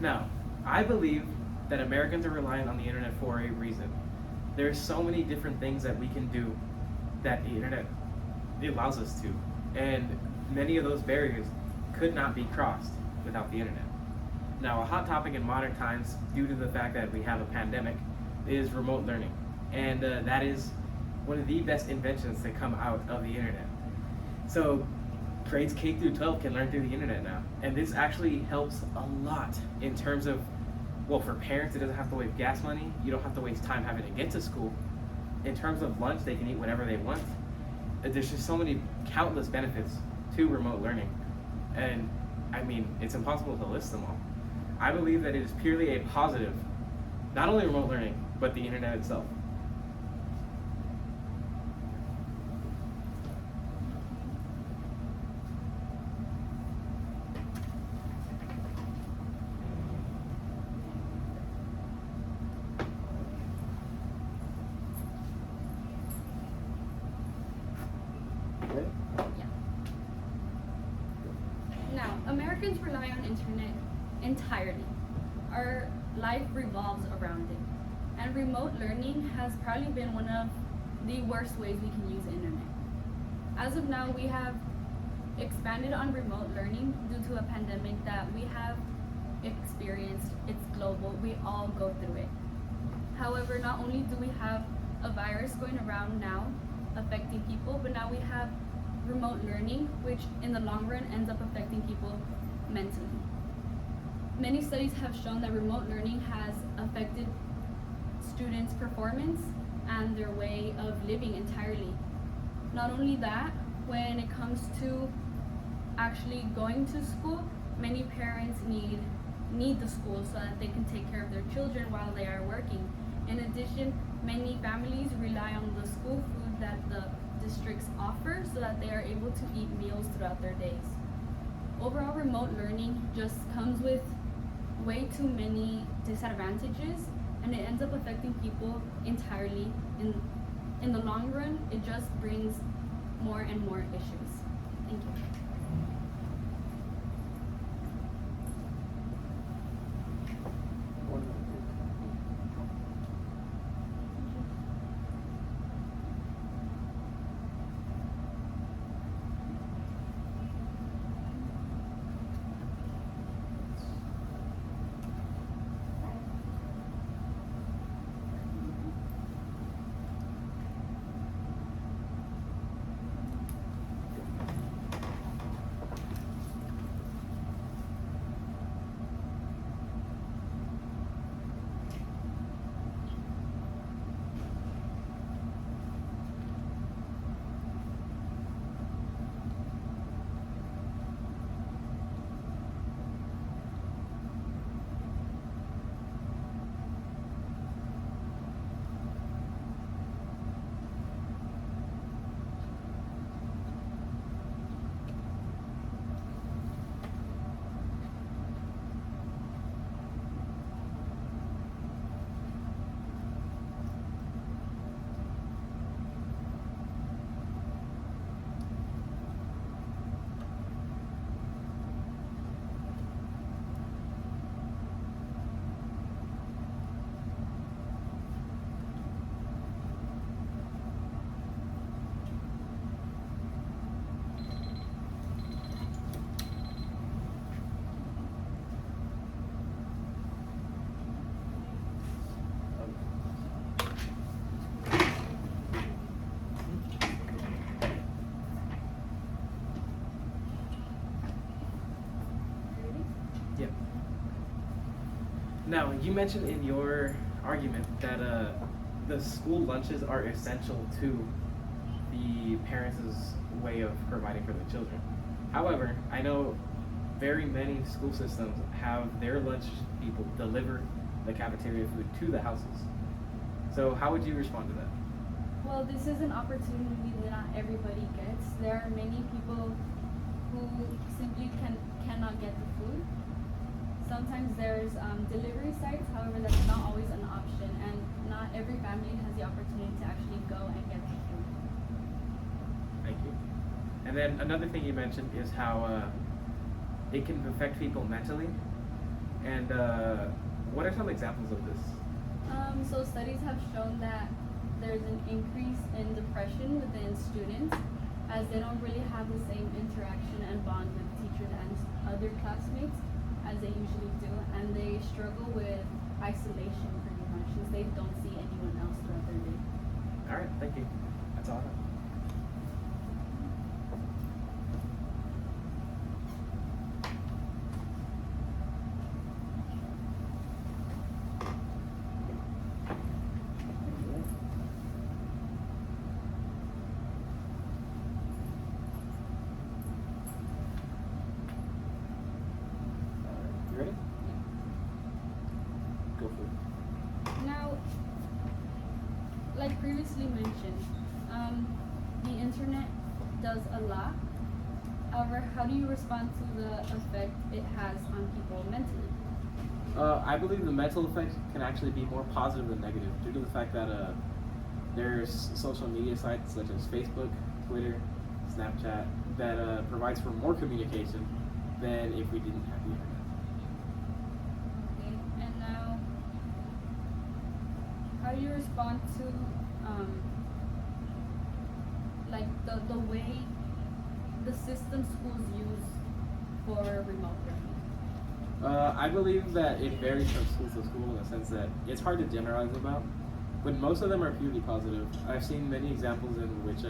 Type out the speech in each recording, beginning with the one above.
Now, I believe that Americans are relying on the internet for a reason. There's so many different things that we can do that the internet allows us to, and many of those barriers could not be crossed without the internet. Now, a hot topic in modern times, due to the fact that we have a pandemic, is remote learning, and that is one of the best inventions to come out of the internet. So grades K through 12 can learn through the internet now. And this actually helps a lot in terms of, well, for parents, it doesn't have to waste gas money. You don't have to waste time having to get to school. In terms of lunch, they can eat whatever they want. There's just so many countless benefits to remote learning. And I mean, it's impossible to list them all. I believe that it is purely a positive, not only remote learning, but the internet itself. Yeah. Now, Americans rely on internet entirely. Our life revolves around it. And remote learning has probably been one of the worst ways we can use internet. As of now, we have expanded on remote learning due to a pandemic that we have experienced. It's global. We all go through it. However, not only do we have a virus going around now affecting people, but now we have remote learning, which in the long run ends up affecting people mentally. Many studies have shown that remote learning has affected students' performance and their way of living entirely. Not only that, when it comes to actually going to school, many parents need the school so that they can take care of their children while they are working. In addition, many families rely on the school food that the districts offer so that they are able to eat meals throughout their days. Overall, remote learning just comes with way too many disadvantages, and it ends up affecting people entirely. In the long run, it just brings more and more issues. Thank you. Yep. Now, you mentioned in your argument that the school lunches are essential to the parents' way of providing for their children. However, I know very many school systems have their lunch people deliver the cafeteria food to the houses. So how would you respond to that? Well, this is an opportunity that not everybody gets. There are many people who simply cannot get the food. Sometimes there's delivery sites, however, that's not always an option, and not every family has the opportunity to actually go and get the food. Thank you. And then another thing you mentioned is how it can affect people mentally. And what are some examples of this? So studies have shown that there's an increase in depression within students as they don't really have the same interaction and bond with teachers and other classmates as they usually do, and they struggle with isolation pretty much since they don't see anyone else throughout their day. All right, thank you. That's all. You ready? Go for it. Now, like previously mentioned, the internet does a lot. However, how do you respond to the effect it has on people mentally? I believe the mental effect can actually be more positive than negative due to the fact that there's social media sites such as Facebook, Twitter, Snapchat that provides for more communication than if we didn't have the internet. Okay, and now, how do you respond to like the way the system schools use for remote learning? I believe that it varies from school to school in the sense that it's hard to generalize about, but most of them are purely positive. I've seen many examples in which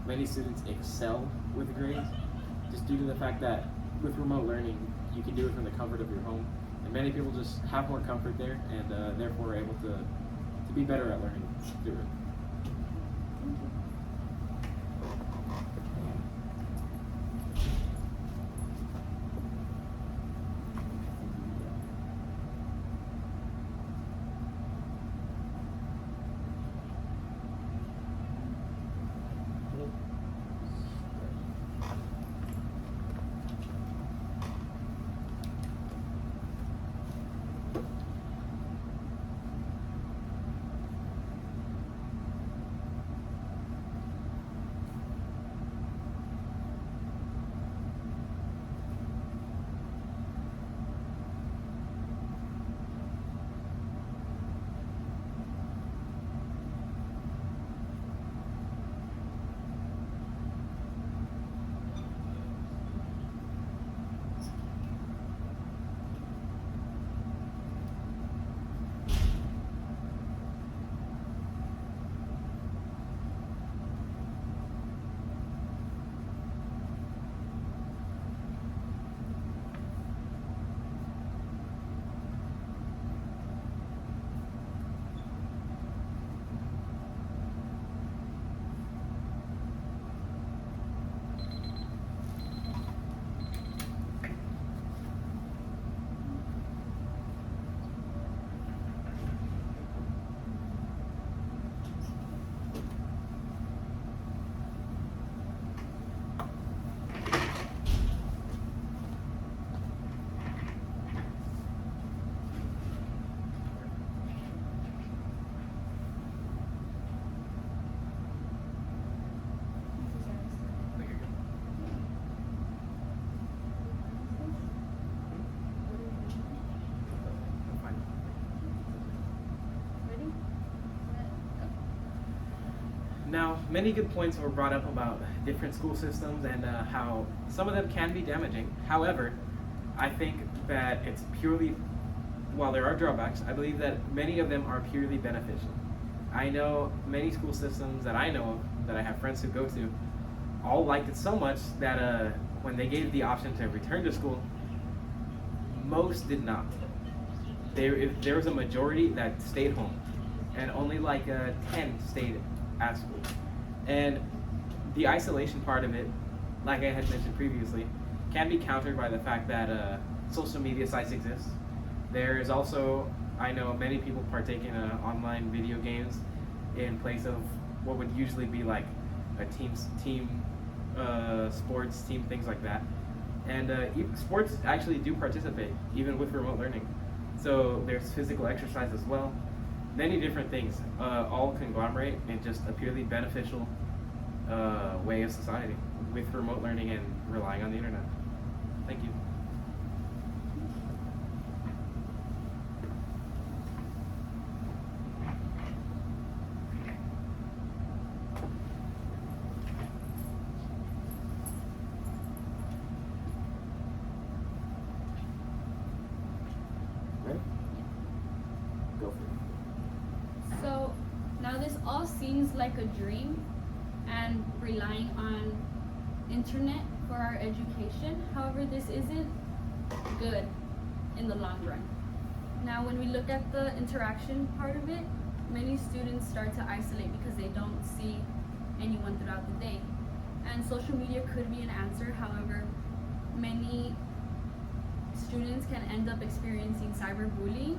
many students excel with grades just due to the fact that with remote learning, you can do it from the comfort of your home, and many people just have more comfort there and therefore are able to be better at learning through it. Ready? Set, go. Now, many good points were brought up about different school systems and how some of them can be damaging. However, I think that it's purely, while there are drawbacks, I believe that many of them are purely beneficial. I know many school systems that I know of, that I have friends who go to, all liked it so much that when they gave the option to return to school, most did not. There was a majority that stayed home, and only like 10 stayed at school. And the isolation part of it, like I had mentioned previously, can be countered by the fact that social media sites exist. There is also, I know many people partake in online video games in place of what would usually be like a team sports team, things like that. And sports actually do participate even with remote learning. So there's physical exercise as well. Many different things, all conglomerate in just a purely beneficial way of society with remote learning and relying on the internet. Thank you. all seems like a dream and relying on internet for our education. However, this isn't good in the long run. Now, when we look at the interaction part of it, many students start to isolate because they don't see anyone throughout the day. And social media could be an answer. However, many students can end up experiencing cyberbullying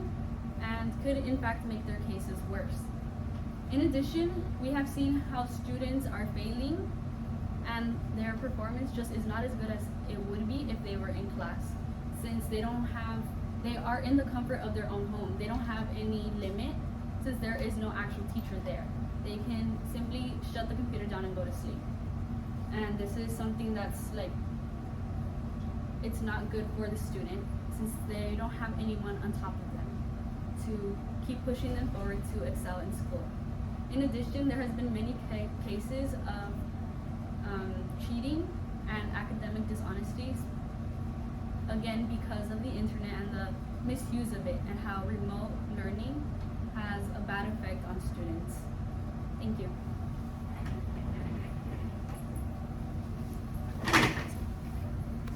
and could in fact make their cases worse. In addition, we have seen how students are failing and their performance just is not as good as it would be if they were in class, since they are in the comfort of their own home. They don't have any limit since there is no actual teacher there. They can simply shut the computer down and go to sleep. And this is something that's like, it's not good for the student since they don't have anyone on top of them to keep pushing them forward to excel in school. In addition, there has been many cases of cheating and academic dishonesties, again because of the internet and the misuse of it and how remote learning has a bad effect on students. Thank you.